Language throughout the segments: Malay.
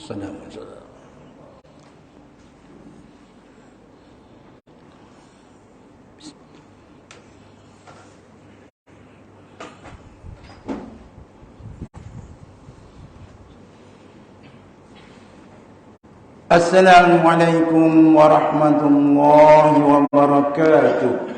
Assalamualaikum. Assalamualaikum warahmatullahi wabarakatuh.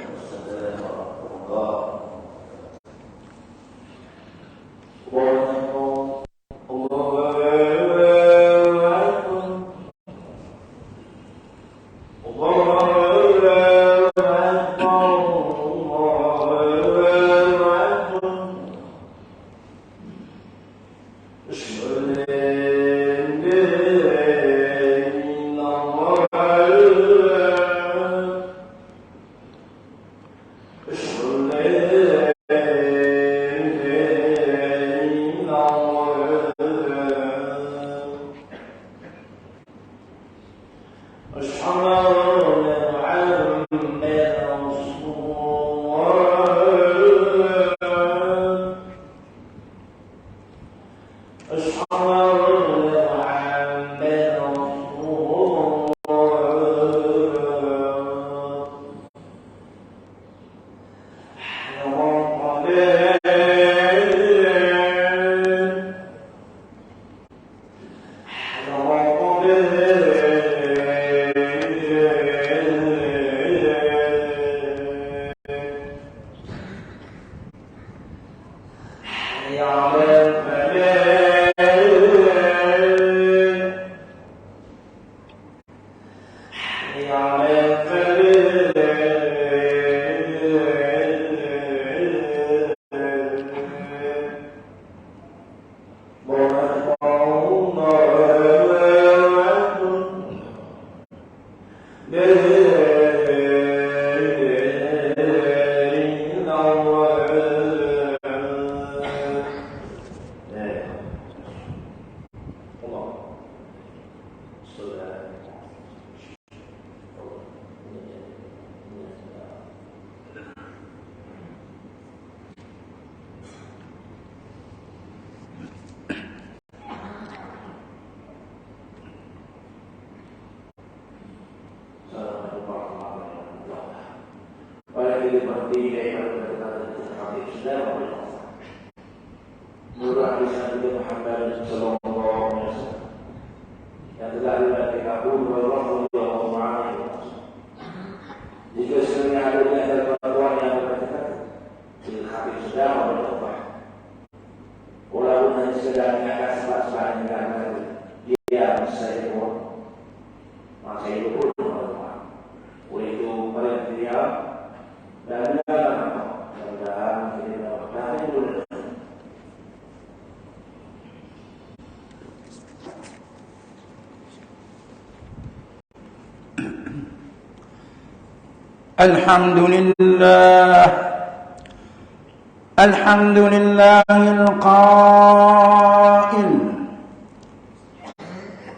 الحمد لله القائل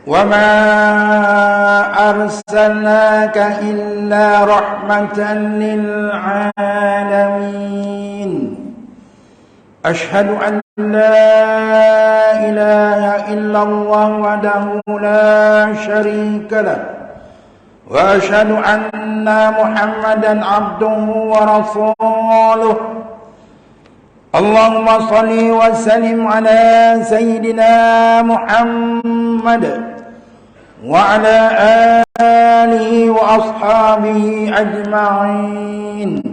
وما أرسلناك إلا رحمة للعالمين أشهد أن لا إله إلا الله وحده لا شريك له وأشهد أن محمدا عبده ورسوله اللهم صل وسلم على سيدنا محمد وعلى آله وأصحابه أجمعين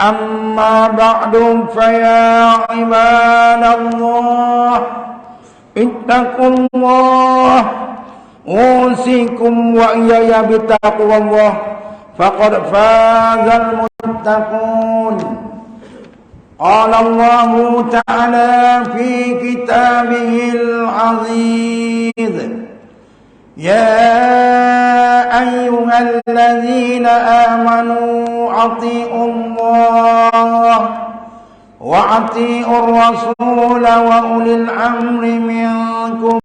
أما بعد فيا عباد الله اتقوا الله أوصيكم وإياي بتقوى الله فقد فاز المتقون قال الله تعالى في كتابه العزيز يا أيها الذين آمنوا أطيعوا الله وأطيعوا الرسول وأولي الأمر منكم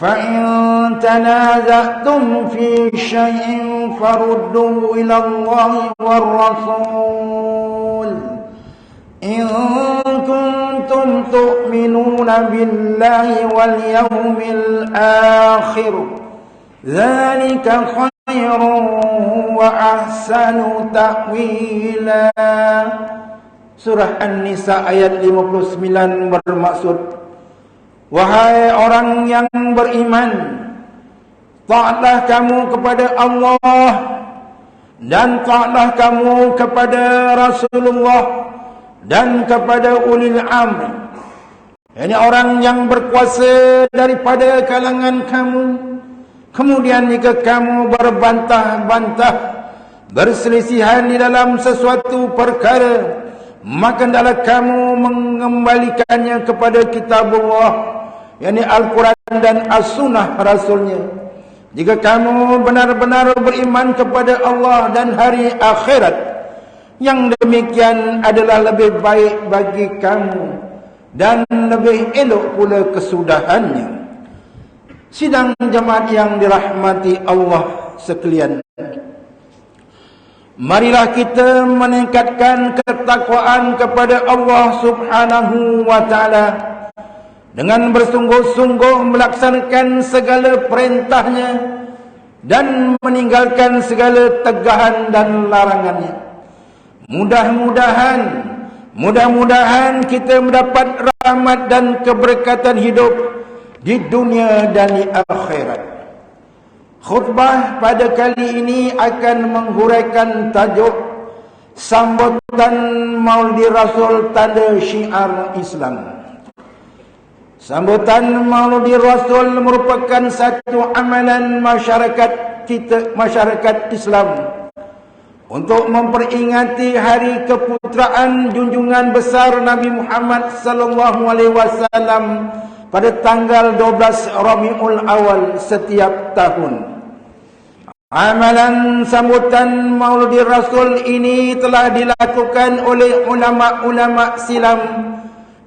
فإن تنازعتم في شيء فردوه إلى الله والرسول In kuntum tu'minuna billahi wal yawmil akhir, dzalika khairun wa ahsanu ta'wila. Surah An-Nisa ayat 59 bermaksud, wahai orang yang beriman, taatlah kamu kepada Allah dan taatlah kamu kepada Rasulullah dan kepada ulil amri. Ini orang yang berkuasa daripada kalangan kamu. Kemudian jika kamu berbantah-bantah, berselisihan di dalam sesuatu perkara, maka hendaklah kamu mengembalikannya kepada kitabullah, yakni Al-Quran dan As-Sunnah Rasulnya. Jika kamu benar-benar beriman kepada Allah dan hari akhirat, yang demikian adalah lebih baik bagi kamu dan lebih elok pula kesudahannya. Sidang jemaat yang dirahmati Allah sekalian, marilah kita meningkatkan ketakwaan kepada Allah Subhanahu wa ta'ala dengan bersungguh-sungguh melaksanakan segala perintahnya dan meninggalkan segala tegahan dan larangannya. Mudah-mudahan kita mendapat rahmat dan keberkatan hidup di dunia dan di akhirat. Khutbah pada kali ini akan menghuraikan tajuk sambutan Maulid Rasul tanda syiar Islam. Sambutan Maulid Rasul merupakan satu amalan masyarakat Islam untuk memperingati hari keputraan junjungan besar Nabi Muhammad sallallahu alaihi wasallam pada tanggal 12 Rabiul Awal setiap tahun. Amalan sambutan Maulid Rasul ini telah dilakukan oleh ulama-ulama silam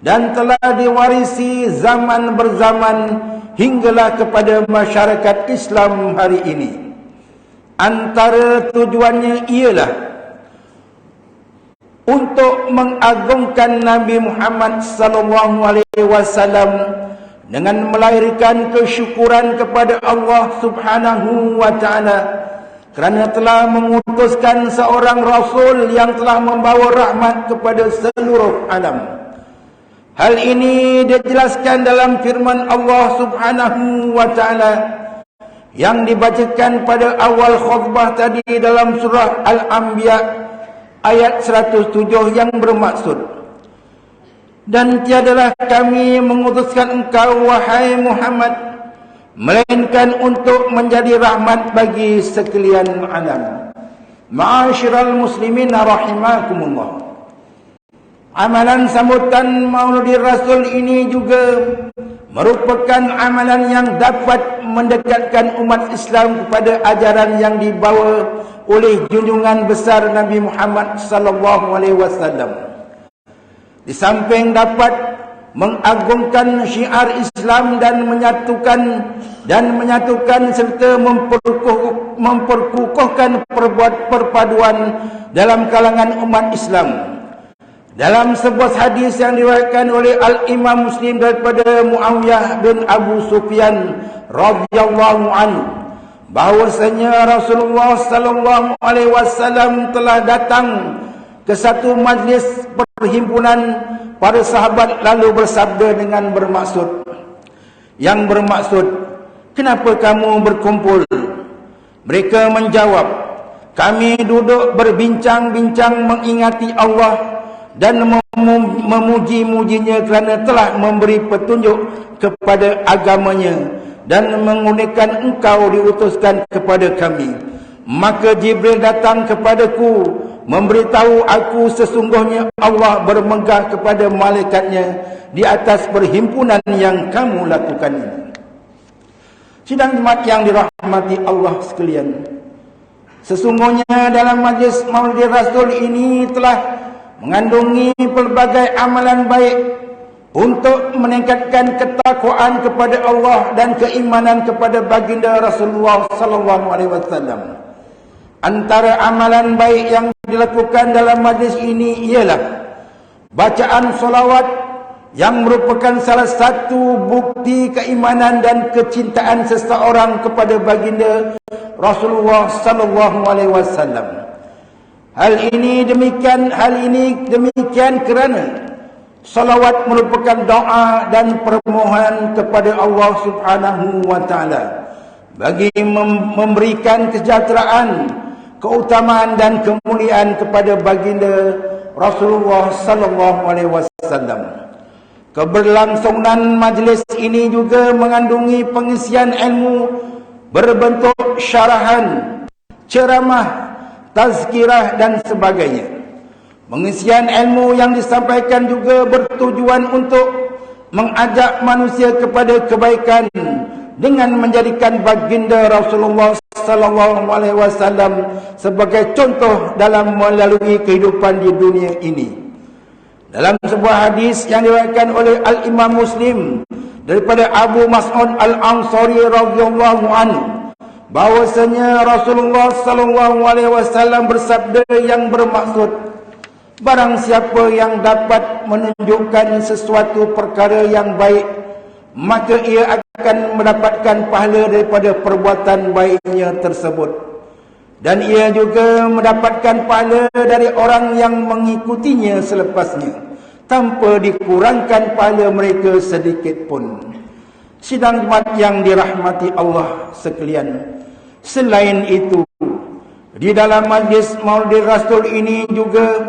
dan telah diwarisi zaman berzaman hinggalah kepada masyarakat Islam hari ini. Antara tujuannya ialah untuk mengagungkan Nabi Muhammad sallallahu alaihi wasallam dengan melahirkan kesyukuran kepada Allah Subhanahu wa taala kerana telah mengutuskan seorang rasul yang telah membawa rahmat kepada seluruh alam. Hal ini dijelaskan dalam firman Allah Subhanahu wa taala yang dibacakan pada awal khutbah tadi dalam surah Al-Anbiya ayat 107 yang bermaksud, dan tiadalah kami mengutuskan engkau wahai Muhammad melainkan untuk menjadi rahmat bagi sekalian alam. Ma'asyiral muslimin rahimakumullah. Amalan sambutan Maulid Rasul ini juga merupakan amalan yang dapat mendekatkan umat Islam kepada ajaran yang dibawa oleh junjungan besar Nabi Muhammad sallallahu alaihi wasallam. Di samping dapat mengagungkan syiar Islam dan menyatukan serta memperkukuhkan perpaduan dalam kalangan umat Islam. Dalam sebuah hadis yang diriwayatkan oleh Al-Imam Muslim daripada Muawiyah bin Abu Sufyan radhiyallahu anhu, bahwasanya Rasulullah sallallahu alaihi wasallam telah datang ke satu majlis perhimpunan para sahabat lalu bersabda dengan bermaksud, kenapa kamu berkumpul? Mereka menjawab, kami duduk berbincang-bincang mengingati Allah dan memuji-mujinya kerana telah memberi petunjuk kepada agamanya dan menggunakan engkau diutuskan kepada kami. Maka Jibril datang kepadaku memberitahu aku sesungguhnya Allah bermegah kepada malaikatnya di atas perhimpunan yang kamu lakukan ini. Sidang jemaat yang dirahmati Allah sekalian, sesungguhnya dalam majlis Maulid Rasul ini telah mengandungi pelbagai amalan baik untuk meningkatkan ketakwaan kepada Allah dan keimanan kepada baginda Rasulullah sallallahu alaihi wasallam. Antara amalan baik yang dilakukan dalam majlis ini ialah Bacaan solawat yang merupakan salah satu bukti keimanan dan kecintaan seseorang kepada baginda Rasulullah sallallahu alaihi wasallam. Hal ini demikian kerana salawat merupakan doa dan permohonan kepada Allah Subhanahu wa taala bagi memberikan kesejahteraan, keutamaan dan kemuliaan kepada baginda Rasulullah sallallahu alaihi wasallam. Keberlangsungan majlis ini juga mengandungi pengisian ilmu berbentuk syarahan, ceramah, tazkirah dan sebagainya. Pengisian ilmu yang disampaikan juga bertujuan untuk mengajak manusia kepada kebaikan dengan menjadikan baginda Rasulullah sallallahu alaihi wasallam sebagai contoh dalam melalui kehidupan di dunia ini. Dalam sebuah hadis yang diriwayatkan oleh Al-Imam Muslim daripada Abu Mas'ud Al-Ansari radhiyallahu anhu, bahwasanya Rasulullah sallallahu alaihi wasallam bersabda yang bermaksud, barang siapa yang dapat menunjukkan sesuatu perkara yang baik, maka ia akan mendapatkan pahala daripada perbuatan baiknya tersebut. Dan ia juga mendapatkan pahala dari orang yang mengikutinya selepasnya, tanpa dikurangkan pahala mereka sedikit pun. Sidang jemaat yang dirahmati Allah sekalian, selain itu, di dalam majlis Maulid Rasul ini juga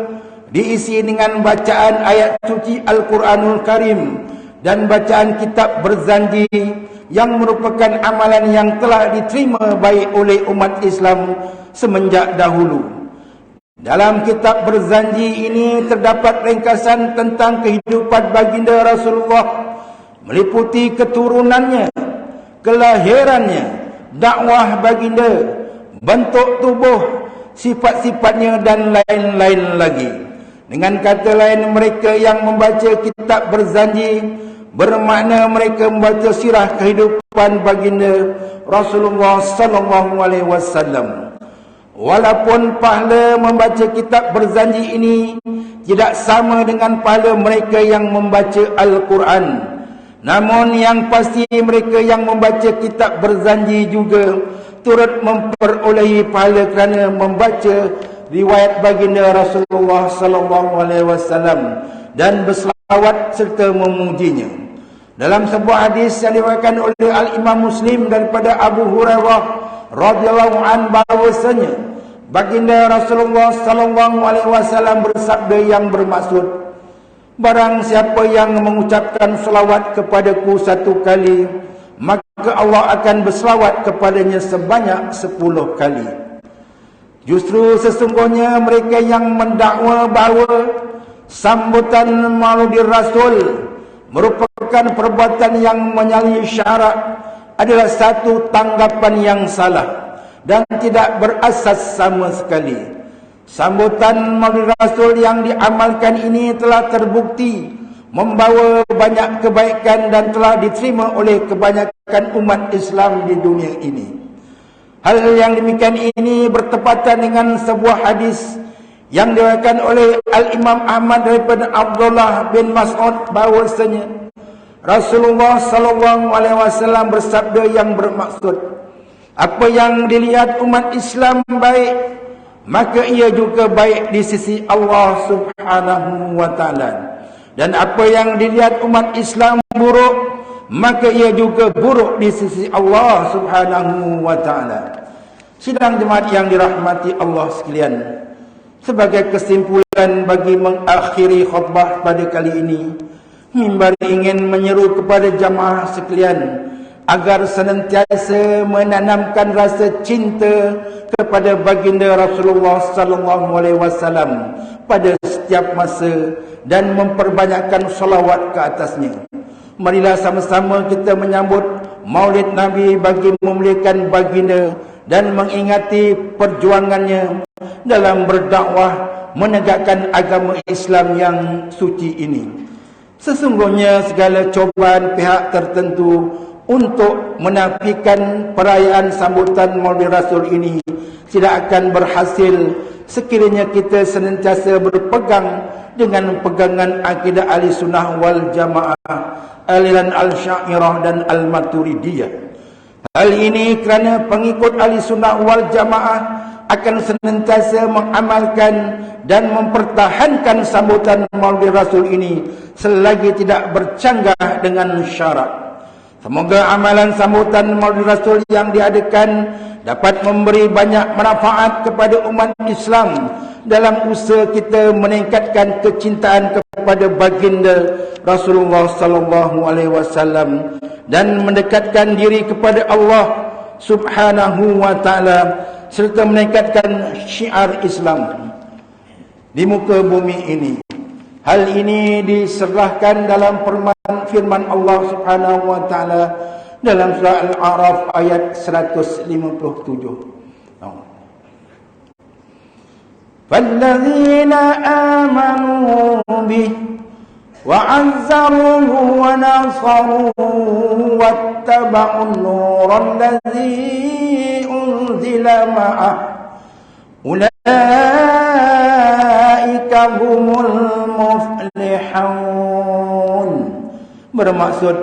diisi dengan bacaan ayat suci Al-Quranul Karim dan bacaan kitab berzanji yang merupakan amalan yang telah diterima baik oleh umat Islam semenjak dahulu. Dalam kitab berzanji ini terdapat ringkasan tentang kehidupan baginda Rasulullah, meliputi keturunannya, kelahirannya, dakwah baginda, bentuk tubuh, sifat-sifatnya dan lain-lain lagi. Dengan kata lain, mereka yang membaca kitab berzanji bermakna mereka membaca sirah kehidupan baginda Rasulullah sallallahu alaihi wasallam. Walaupun pahala membaca kitab berzanji ini tidak sama dengan pahala mereka yang membaca Al-Quran, namun yang pasti mereka yang membaca kitab berzanji juga turut memperolehi pahala kerana membaca riwayat baginda Rasulullah sallallahu alaihi wasallam dan berselawat serta memujinya. Dalam sebuah hadis yang diriwayatkan oleh Al-Imam Muslim daripada Abu Hurairah radhiyallahu anhu, bahwasanya baginda Rasulullah sallallahu alaihi wasallam bersabda yang bermaksud, barang siapa yang mengucapkan selawat kepadaku satu kali, maka Allah akan berselawat kepadanya sebanyak 10 kali. Justru sesungguhnya mereka yang mendakwa bahawa sambutan Maulid Rasul merupakan perbuatan yang menyalahi syarak adalah satu tanggapan yang salah dan tidak berasas sama sekali. Sambutan Maulid Rasul yang diamalkan ini telah terbukti membawa banyak kebaikan dan telah diterima oleh kebanyakan umat Islam di dunia ini. Hal yang demikian ini bertepatan dengan sebuah hadis yang diriwayatkan oleh Al-Imam Ahmad daripada Abdullah bin Mas'ud, bahwasanya Rasulullah sallallahu alaihi wasallam bersabda yang bermaksud, apa yang dilihat umat Islam baik, maka ia juga baik di sisi Allah Subhanahu wa taala. Dan apa yang dilihat umat Islam buruk, maka ia juga buruk di sisi Allah Subhanahu wa taala. Sidang jemaat yang dirahmati Allah sekalian, sebagai kesimpulan bagi mengakhiri khutbah pada kali ini, mimbar ingin menyeru kepada jamaah sekalian agar senantiasa menanamkan rasa cinta kepada baginda Rasulullah sallallahu alaihi wasallam pada setiap masa dan memperbanyakkan salawat ke atasnya. Marilah sama-sama kita menyambut Maulid Nabi bagi memuliakan baginda dan mengingati perjuangannya dalam berdakwah menegakkan agama Islam yang suci ini. Sesungguhnya segala cobaan pihak tertentu untuk menafikan perayaan sambutan Maulid Rasul ini tidak akan berhasil sekiranya kita senantiasa berpegang dengan pegangan akidah ahli sunnah wal jamaah, aliran al-syairah dan al-maturidiyah. Hal ini kerana pengikut ahli sunnah wal jamaah akan senantiasa mengamalkan dan mempertahankan sambutan Maulid Rasul ini selagi tidak bercanggah dengan syarak. Semoga amalan sambutan Maulid Rasul yang diadakan dapat memberi banyak manfaat kepada umat Islam dalam usaha kita meningkatkan kecintaan kepada baginda Rasulullah sallallahu alaihi wasallam dan mendekatkan diri kepada Allah Subhanahu wa taala serta meningkatkan syiar Islam di muka bumi ini. Hal ini diserahkan dalam firman Allah Subhanahu wa taala dalam surah Al-A'raf ayat 157. Walladzina amanu bih wa 'azzaruhu wa nasaruhu wattaba'un nural ladzi unzila ma'ah ulaika humul muflihun. Bermaksud,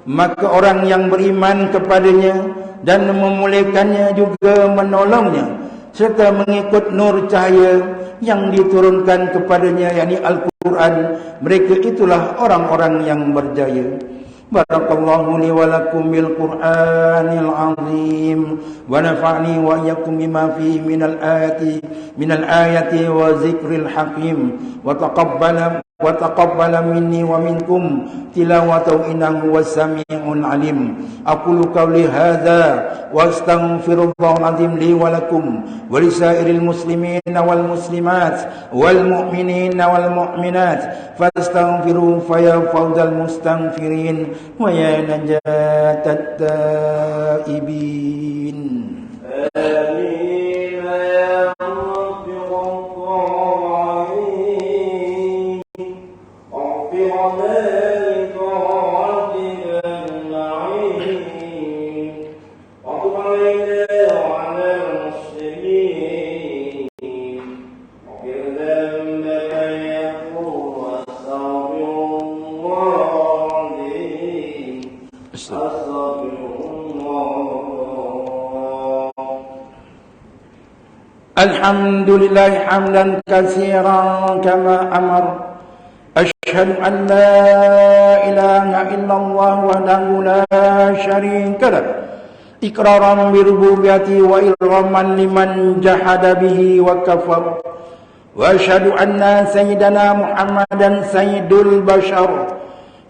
maka orang yang beriman kepadanya dan memulihkannya juga menolongnya serta mengikut nur cahaya yang diturunkan kepadanya, yakni Al-Quran, mereka itulah orang-orang yang berjaya. Barakallahu li wa lakum bil Qur'anil azim wa nafa'ni wa iyyakum bima fihi minal ayati wa zikril hakim wa taqabbala minni wa minkum tilawatahu innahu was-sami'un alim. Aqulu qawli hadza wa astaghfirullahal azim li wa lakum wa lisairil muslimina wal muslimat wal mu'minina wal mu'minat fastaghfiru fa ya fawzal mustaghfirin wa ya najatat taibin. Amin. Alhamdulillah hamdan katsiran kama amar. Asyhadu an la ilaha illallah wahdahu la syarika lah. Iqraran bi rububiyyati wa irghaman liman jahada bihi wa kafar. Wa asyhadu anna sayyidana Muhammadan sayyidul bashar.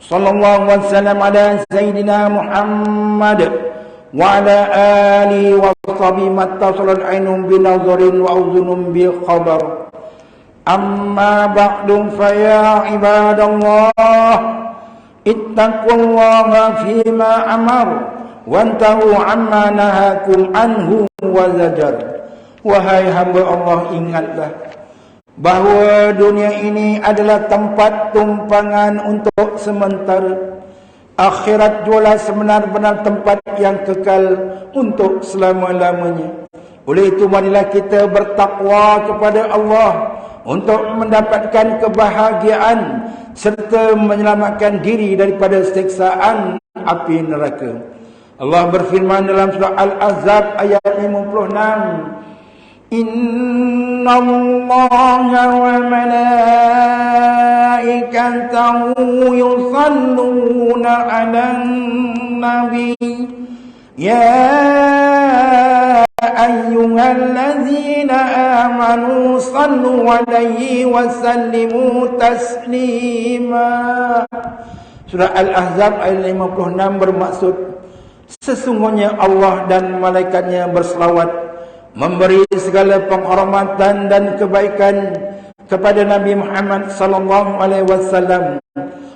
Sallallahu alaihi wasallam ala sayyidina Muhammad wa ala alihi wa sahbihi mattasalat ainun bi nazarin wa uzunun bi khabar. Amma ba'du fa ya ibadallah ittaqullaha fima amar wantahu amma nahakum anhu wa zajar. Wahai hamba Allah, ingatlah bahawa dunia ini adalah tempat tumpangan untuk sementara. Akhirat jualah sebenar-benar tempat yang kekal untuk selama-lamanya. Oleh itu marilah kita bertakwa kepada Allah untuk mendapatkan kebahagiaan serta menyelamatkan diri daripada siksaan api neraka. Allah berfirman dalam surah Al-Ahzab ayat 56, Inna Allaha wa malaikatahu yusalluna 'alan nabi ya ayyuhallazina amanu sallu 'alaihi wa sallimu taslima. Surah Al-Ahzab ayat 56 bermaksud, sesungguhnya Allah dan malaikatnya berselawat, memberi segala penghormatan dan kebaikan kepada Nabi Muhammad sallallahu alaihi wasallam.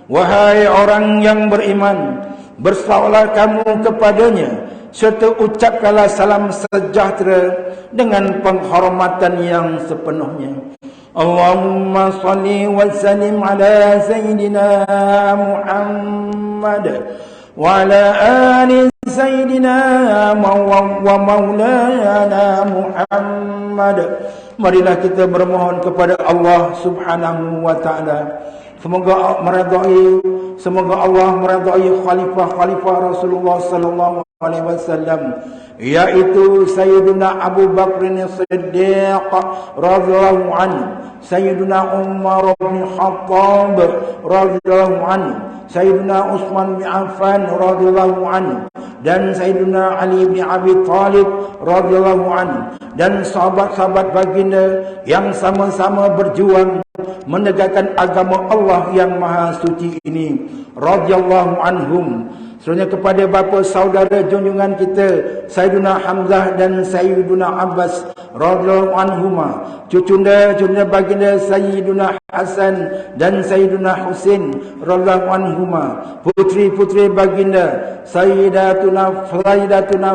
Wahai orang yang beriman, bersalawatlah kamu kepadanya serta ucapkanlah salam sejahtera dengan penghormatan yang sepenuhnya. Allahumma salli wa sallim ala sayyidina Muhammad وعلى آل سيدنا ومولانا محمد. Marilah kita bermohon kepada Allah Subhanahu wa taala, semoga Allah meridai khalifah Rasulullah sallallahu alaihi wasallam, yaitu Sayyidina Abu Bakr As-Siddiq radhiyallahu anhu, Sayyidina Umar bin Khattab radhiyallahu anhu, Sayyidina Utsman bin Affan radhiyallahu anhu, dan Sayyidina Ali bin Abi Thalib radhiyallahu anhu, dan sahabat-sahabat baginda yang sama-sama berjuang menegakkan agama Allah yang maha suci ini radhiyallahu anhum. Selanjutnya kepada bapa saudara junjungan kita Sayyidina Hamzah dan Sayyidina Abbas radhiyallahu anhuma, cucunda baginda Sayyidina Hasan dan Sayyidina Husain radhiyallahu anhuma, putri-putri baginda Sayyidatuna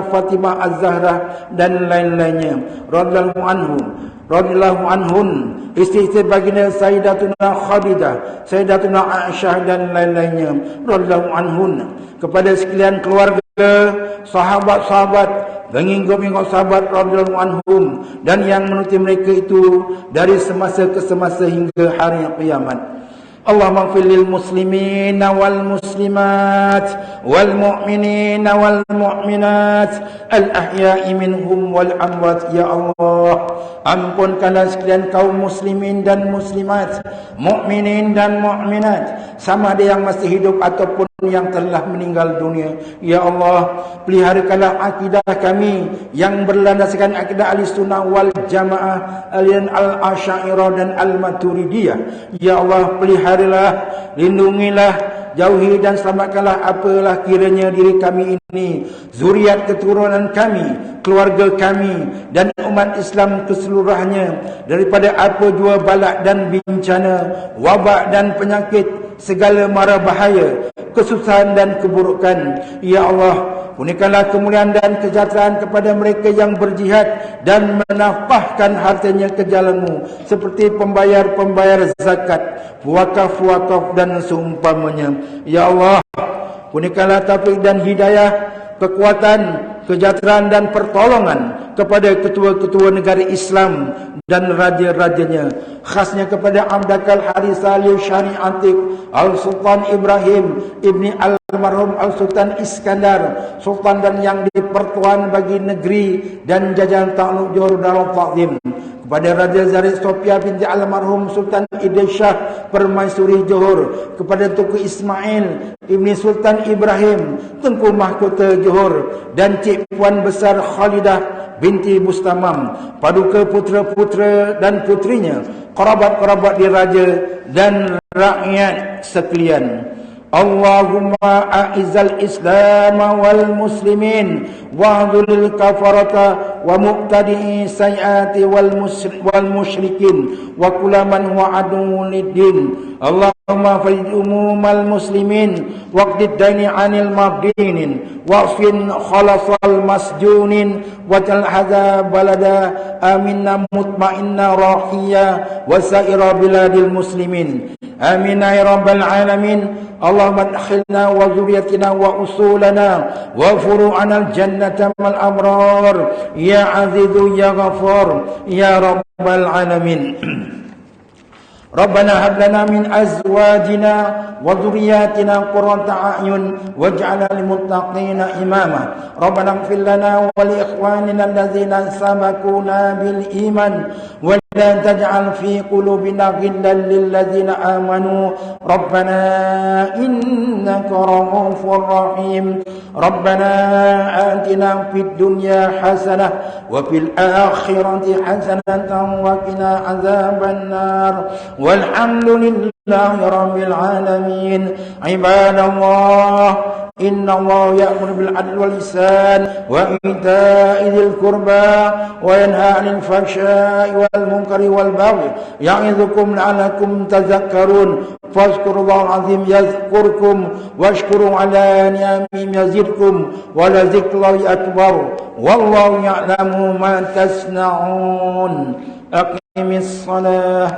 Fatimah Az-Zahra dan lain-lainnya radhiyallahu anhun, istri-istri baginda Sayyidatuna Khadidah, Sayyidatuna Aisyah dan lain-lainnya radhiyallahu anhun, kepada sekalian keluarga, sahabat-sahabat, pengikut sahabat radhiyallahu anhum, dan yang menuruti mereka itu dari semasa ke semasa hingga hari kiamat. Allahumma ighfir lil muslimina wal muslimat wal mu'minina wal mu'minat al ahya'i minhum wal amwat. Ya Allah, ampunkanlah sekalian kaum muslimin dan muslimat, mukminin dan mukminat, sama ada yang masih hidup ataupun yang telah meninggal dunia. Ya Allah, peliharakanlah akidah kami yang berlandaskan akidah Ahlussunnah wal Jamaah, aliran al-Asy'ariyah dan al-Maturidiyah. Ya Allah, peliharalah, lindungilah, jauhi dan selamatkanlah apalah kiranya diri kami ini, zuriat keturunan kami, keluarga kami, dan umat Islam keseluruhannya daripada apa jua balak dan bencana, wabak dan penyakit, segala mara bahaya, kesusahan dan keburukan. Ya Allah, kurniakanlah kemuliaan dan kesejahteraan kepada mereka yang berjihad dan menafkahkan hartanya ke jalan-Mu, seperti pembayar-pembayar zakat, wakaf dan seumpamanya. Ya Allah, kurniakanlah taufik dan hidayah, kekuatan, kesejahteraan dan pertolongan kepada ketua-ketua negara Islam dan raja-rajanya, khasnya kepada Amdakal Harithah Syari'atik Al-Sultan Ibrahim Ibni Almarhum Al-Sultan Iskandar, Sultan dan yang dipertuan bagi negeri dan jajahan takluk Johor Darul Ta'zim, kepada Raja Zahid Sophia binti Almarhum Sultan Idris Shah Permaisuri Johor, kepada Tunku Ismail Ibni Sultan Ibrahim Tengku Mahkota Johor, dan Cik Puan Besar Khalidah binti Bustamam, paduka putera-putera dan putrinya, kerabat-kerabat diraja dan rakyat sekalian. Allahumma a'izzal Islam wal muslimin wa'dhulil kafarata wa muqtadi'i sayyati wal musyrikin wa kulaman wa aduwwul din. Allahumma fajid umumal muslimin waqdid daini anil mabdinin wa'fin khalasal masjunin wajal hadha balada aminna mutmainna rahiya wa sa'ira biladil muslimin. Amin ya rabbal alamin. Allahumma adkhilna wa zuriyatina wa usulana wa furu'ana al-jannata mal abrar ya azizu ya ghafar ya rabbal alamin. Rabbana hab lana min azwajina wa dhurriyyatina qurrata a'yun waj'alna lil muttaqina imama. Rabbana ighfir lana wa li ikhwanina allazina sabaquna bil iman wa la taj'al fi qulubina ghillan lil ladzina amanu rabbana innaka ra'ufur rahim. Rabbana atina fid dunya hasanah wa fil akhirati hasanatan wa qina azaban nar. Walhamdulillahi rabbil alamin. Ibadallah, inna Allah ya'muru bil adli wal ihsan wa ita'i dzil qurba wa yanha 'anil fahsya'i wal munkari wal baghi ya'idzukum la'allakum tadhakkarun. Fazkurullahal azim yazkurkum washkuru 'ala ni'amihi yazidkum wa la dzikrullahi akbar. Wallahu ya'lamu ma tasna'un. Aqimis shalah.